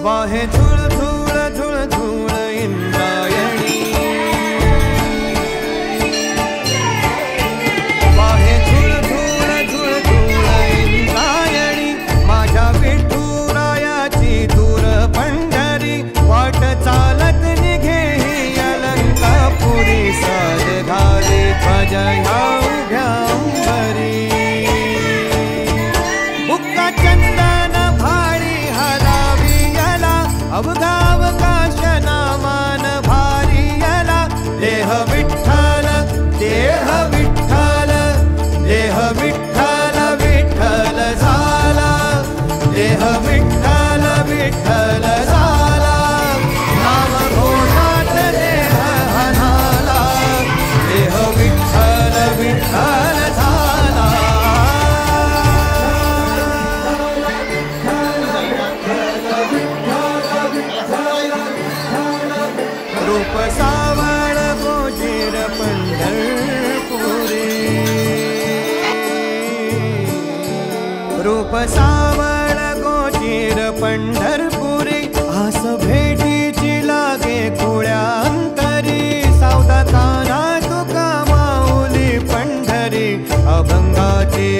वाहे झुळ झुळ झुळ झुळ इंद्रायणी, वाहे झुळ झुळ झुळ झुळ इंद्रायणी, माझ्या विठुरायाची दूर पंढरी, वाट चालत निघे ही अलंकापुरी, साज घाले ध्वज ह्या उभ्या अंबरी, बुक्का चंदन भारी हलावियला, अवघावकाश नामान भारी यला, देह विठ्ठल देह विठ्ठल देह विठ्ठल विठ्ठल झाला, देह विठ्ठल विठ्ठल झाला, नाम घोषात देह हनाला, देह विठ्ठल विठ्ठल झाला. रूप सावळ गोजीर पंढरपुरी, रूप सावळ गोजीर पंढरपुरी, आस भेटीची लागे खुळ्या अंतरी, सावधा काना तुका माऊली पंढरी, अभंगाची